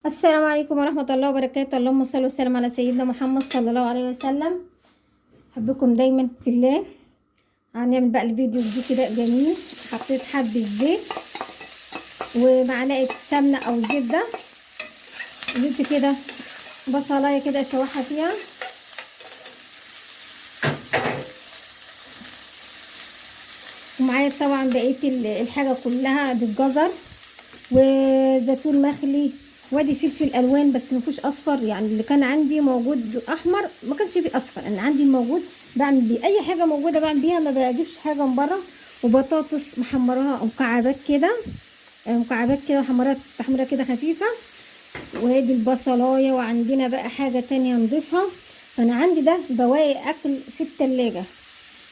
السلام عليكم ورحمة الله وبركاته. اللهم صل وسلم على سيدنا محمد صلى الله عليه وسلم. أحبكم دايما في الله. هنعمل بقى الفيديو دي كده جميل. حطيت حبة زيت ومعلقة سمنة أو زبدة، جبت كده بصلاية كده أشوحها فيها، ومعايا طبعا بقية الحاجة كلها، دي الجزر وزيتون مخلي وادي فلفل الوان بس مفيش اصفر، يعني اللي كان عندي موجود احمر ما كانش فيه اصفر، انا عندي الموجود بعمل بيه اي حاجه موجوده بعمل بيها، ما بجيبش حاجه من بره. وبطاطس محمراها مكعبات كده، مكعبات كده محمرات تحميره كده خفيفه، وادي البصلايه. وعندنا بقى حاجه تانية نضيفها، فانا عندي ده بواقي اكل في التلاجة،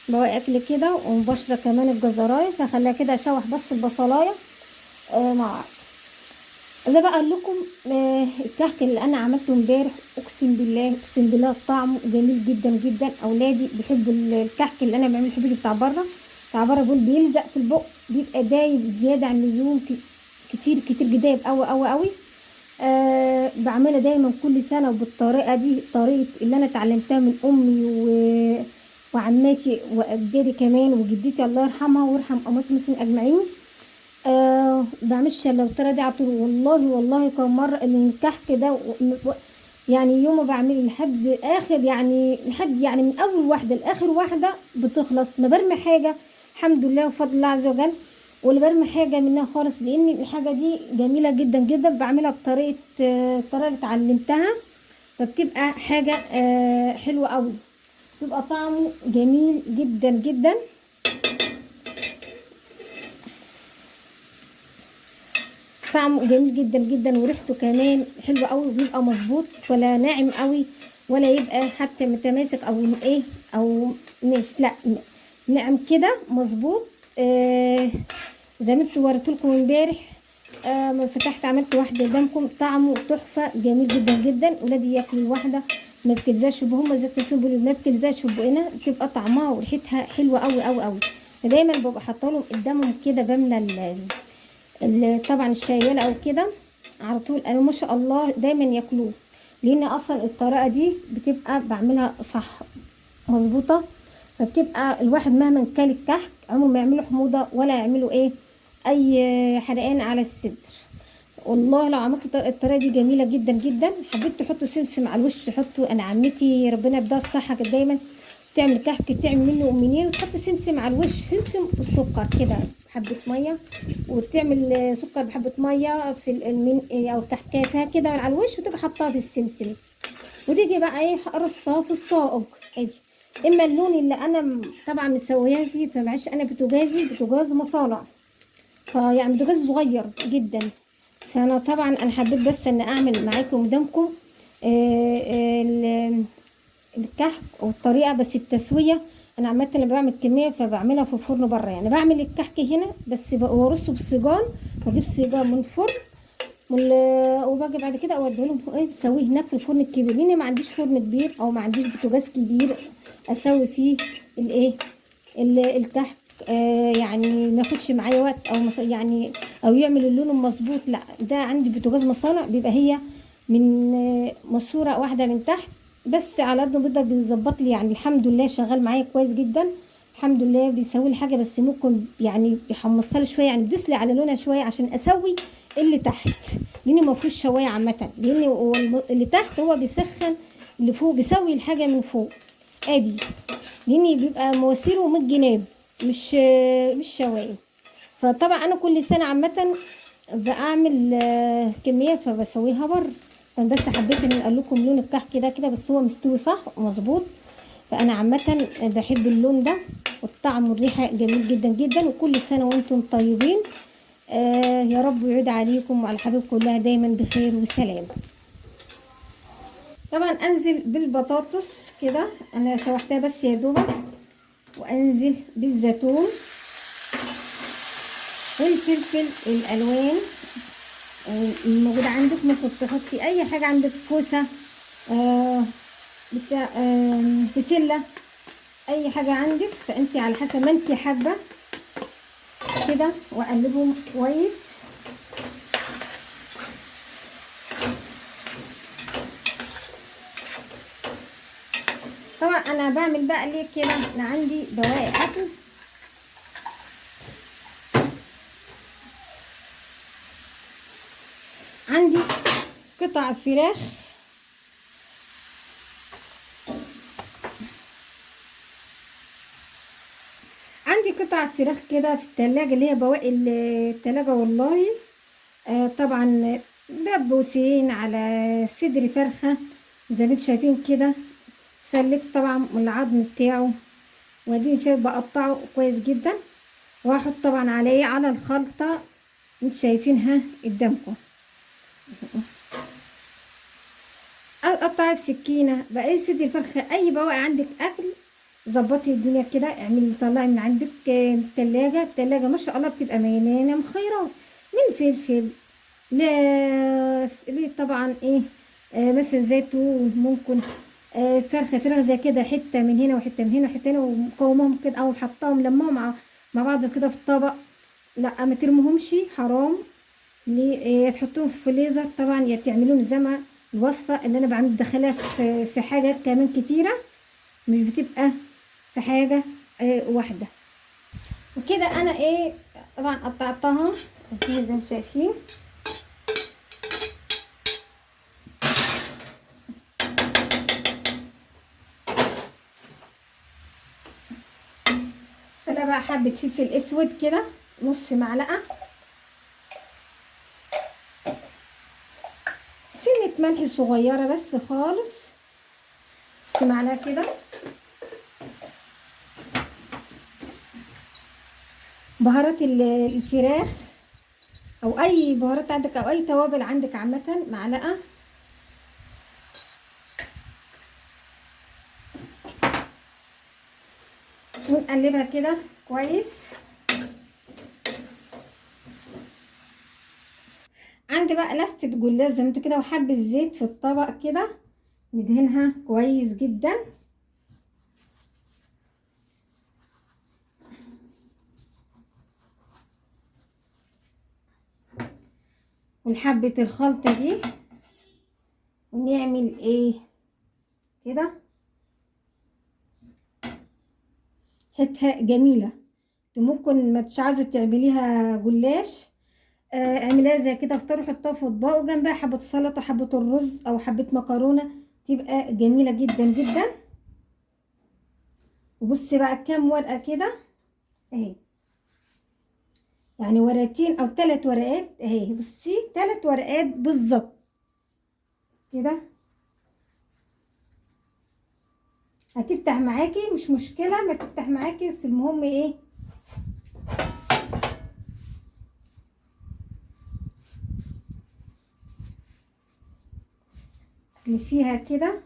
بواقي اكل كده، ومبشره كمان الجزرايه، فخليها كده اشوح بس البصلايه مع زي بقى اقول لكم. الكحك اللي انا عملته امبارح اقسم بالله طعمه جميل جدا جدا. اولادي بيحبوا الكحك اللي انا بعمله، بيحبوا بتاع بره. بتاع بره بيقول بيلزق في البق، بيبقى دايب زياده عن اللزوم، كتير دايب قوي قوي قوي. بعملها دايما كل سنه وبالطريقه دي، طريقه اللي انا اتعلمتها من امي وعماتي واجدادي كمان وجدتي الله يرحمها ويرحم اموات المسلمين اجمعين. بعملش الا الطريقه دي على طول. والله كم مره ان الكحك ده يعني يوم ما بعمله لحد اخر، يعني لحد يعني من اول واحده لاخر واحده بتخلص، ما برمي حاجه الحمد لله وفضل الله عز وجل، ولا برمي حاجه منها خالص، لان الحاجه دي جميله جدا جدا. بعملها بطريقه الطريقه اللي اتعلمتها، فبتبقى حاجه حلوه قوي، بيبقى طعمه جميل جدا جدا. طعمه جميل جدا جدا، وريحته كمان حلوه قوي، وبيبقى مظبوط، ولا ناعم قوي ولا يبقى حتى متماسك او ايه او مش، لا ناعم كده مظبوط. زي ما انتوا وريتلكم امبارح. ما فتحت عملت واحده قدامكم، طعمه تحفه جميل جدا جدا. ولادي ياكلوا الواحده ما بتلزقش بهم، ذات نفسهم بيقولوا ما بتلزقش في بقنا، بتبقى طعمها وريحتها حلوه قوي قوي قوي. فدايما ببقى حاطه لهم قدامهم كده، بملى طبعا الشياله او كده على طول، انا ما شاء الله دايما ياكلوه، لان اصلا الطريقه دي بتبقى بعملها صح مظبوطه. فبتبقى الواحد مهما كان الكحك عمره ما يعملوا حموضه ولا يعملوا اي حرقان على الصدر. والله لو عملت الطريقه دي جميله جدا جدا. حبيت تحطوا سمسم على الوش حطوا، انا عمتي ربنا يديها الصحه كانت دايما تعمل كحك، تعمل منه منين وتحط سمسم على الوش، سمسم وسكر كده حبه ميه، وتعمل سكر بحبه ميه في او الكحكايه فيها كده على الوش، وتبقى حطها في السمسم، وتيجي بقى رصها في الصاج ادي. اما اللون اللي انا طبعا مسوياه فيه، فمعلش انا بوتاجاز مصانع، فيعني بوتاجاز صغير جدا. فانا طبعا انا حبيت بس ان اعمل معاكم قدامكم الكحك والطريقه، بس التسويه انا عملت لما بعمل كميه فبعملها في الفرن بره، يعني بعمل الكحك هنا بس برصه بالسيجان، واجيب سيجان من فرن وباجي بعد كده اوديه لهم بسويه هناك في الفرن الكبير، لان ما عنديش فرن كبير او ما عنديش بوتاجاز كبير اسوي فيه الكحك. يعني ما ياخدش معايا وقت او يعني او يعمل اللون المظبوط، لا ده عندي بوتاجاز مصانع، بيبقى هي من ماسوره واحده من تحت بس، على قد ما بيقدر بيظبط لي، يعني الحمد لله شغال معايا كويس جدا الحمد لله، بيسوي لي حاجه، بس ممكن يعني بيحمصها لي شويه، يعني بيدوس لي على لونها شويه عشان اسوي اللي تحت، لان ما فيهوش شوايه عامه، لان اللي تحت هو بيسخن، اللي فوق بيسوي الحاجه من فوق ادي، لان بيبقى مواسيره من الجناب مش شوايه. فطبعا انا كل سنه عامه بعمل كميه فبسويها بره، فانا بس حبيت ان اقول لكم لون الكحك ده كده، بس هو مستوي صح ومظبوط. فانا عامه بحب اللون ده، والطعم والريحه جميل جدا جدا. وكل سنه وانتم طيبين. يا رب يعود عليكم وعلى حبيبكم كلها دايما بخير وسلام. طبعا انزل بالبطاطس كده، انا شوحتها بس يا دوبك، وانزل بالزيتون والفلفل الالوان الموجود عندك، ممكن تحطي اي حاجه عندك، كوسه بتاع بسله، اي حاجه عندك، فانت على حسب ما انت حابه كده. واقلبهم كويس طبعا انا بعمل بقى ليه كده، انا عندي بواقي اكل، عندي قطع فراخ، عندي قطع فراخ كده في التلاجة اللي هي بواقي التلاجة والله. طبعا دبوسين على صدر فرخة زي ما انتم شايفين كده، سلكت طبعا من العظم بتاعه، واديني شايف بقطعه كويس جدا، وهحط طبعا عليه على الخلطة انتوا شايفينها قدامكم. اقطعي بسكينه بقى صدر الفرخه، اي بواقي عندك اكل ظبطي الدنيا كده، اعملي طلعي من عندك التلاجة، التلاجة ما شاء الله بتبقى مليانه مخيرات، من فلفل ليه طبعا ايه، مثلا زيتون، ممكن فرخه زي كده، حته من هنا وحته من هنا وحته هنا، ومقومهم كده او حطاهم لمهم مع بعض كده في الطبق. لا ما ترموهمش حرام، يا تحطوهم في فريزر طبعا، يا تعملوهم زي ما الوصفه اللي انا بعمل دخلها في حاجات كمان كتيره، مش بتبقى في حاجه واحده. وكده انا ايه طبعا قطعتها زي ما شايفين. طلع بقى حبه فلفل اسود كده نص معلقه، سنه ملح صغيره بس خالص، نص معلقه كده. بهارات الفراخ او اي بهارات عندك او اي توابل عندك عامه معلقه. ونقلبها كده كويس. عندي بقى لفه جلاش زي ما انتوا كده، وحبه زيت في الطبق كده، ندهنها كويس جدا. والحبه الخلطه دي ونعمل ايه كده، حتها جميله. ممكن ما تش عايزه تعمليها جلاش، اعمليها زي كده افطروا، حطها في اطباق وجنبها حبه سلطه، حبه الرز او حبه مكرونه، تبقى جميله جدا جدا. وبصي بقى كام ورقه كده اهي، يعني ورقتين او 3 ورقات اهي، بصي 3 ورقات بالظبط كده. هتفتح معاكي مش مشكله، ما تفتح معاكي، بس المهم ايه تلفيها كده.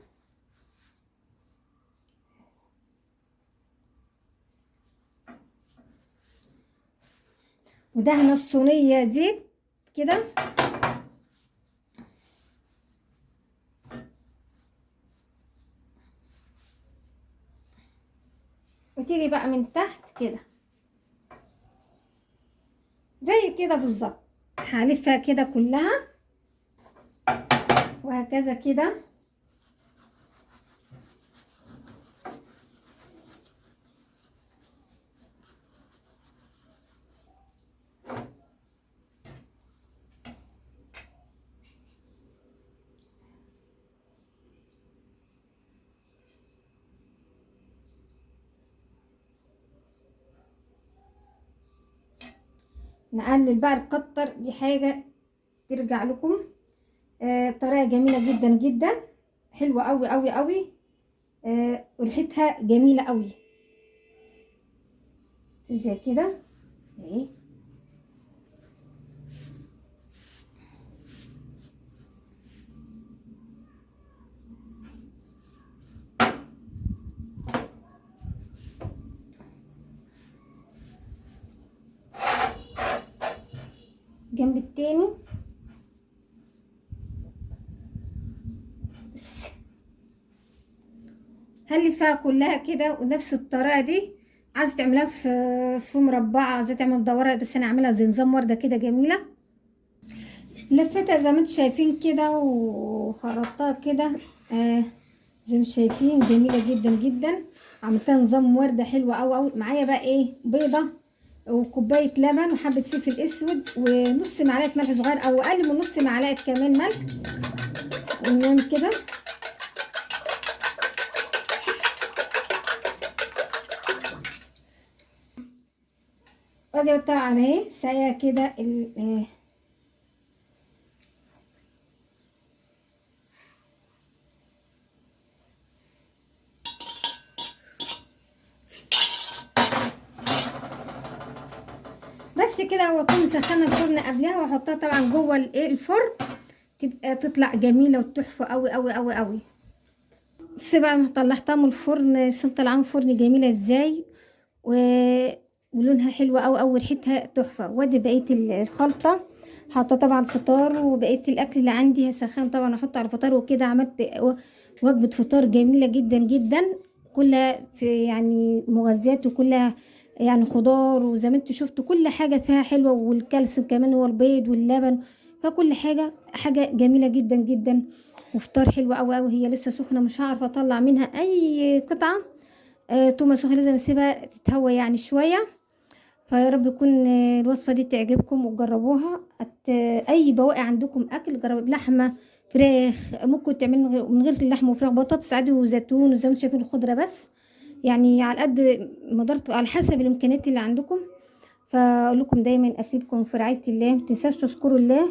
ودهن الصينيه زيت كده، وتيجي بقى من تحت كده زي كده بالظبط، هلفها كده كلها وهكذا كده. نقلل بقى الكتر، دي حاجة ترجع لكم. طريقة جميلة جدا جدا، حلوة قوي قوي قوي، وريحتها جميلة قوي زي كده اهي. جنب التاني هلفها كلها كده، ونفس الطريقة دي عايزة تعملها في مربعة، عايزة تعمل مدورة، بس انا اعملها زي نظام وردة كده جميلة. لفتها زي ما انتم شايفين كده وخرطتها كده، زي ما شايفين جميله جدا جدا. عملتها نظام ورده حلوه قوي قوي. معايا بقى ايه؟ بيضه وكوبايه لبن وحبه فلفل اسود ونص معلقه ملح صغير او اقل من نص معلقه كمان ملح. ونعمل كده. واجي طبعا اهي سايه كده بس كده. واكون مسخنه الفرن قبلها واحطها طبعا جوه الفرن، تبقى تطلع جميله وتحفه قوي قوي قوي قوي. بس بقى ما طلعتها من الفرن طالعه من الفرن جميله ازاي و... ولونها حلو قوي قوي، ريحتها تحفه. وادي بقيه الخلطه حاطه طبعا الفطار، وبقيه الاكل اللي عندي هسخن طبعا احطه على الفطار. وكده عملت وجبه فطار جميله جدا جدا، كلها في يعني مغذيات وكلها يعني خضار، وزي ما انتوا شفتوا كل حاجه فيها حلوه، والكالسيوم كمان هو البيض واللبن، فكل حاجه جميله جدا جدا. وفطار حلو قوي قوي. هي لسه سخنه مش هعرف اطلع منها اي قطعه. تومه سخنه لازم اسيبها تتهوى يعني شويه. فيا رب يكون الوصفه دي تعجبكم وتجربوها. اي بواقي عندكم اكل جربوا بلحمه، فراخ. ممكن تعملوا من غير اللحمه وفراخ، بطاطس عادي وزيتون، وزي ما انتم شايفين الخضره بس. يعني على قد مقدرته على حسب الامكانيات اللي عندكم. فاقول لكم دايما اسيبكم في رعايه الله، متنساش تذكروا الله.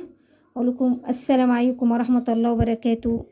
اقول لكم السلام عليكم ورحمه الله وبركاته.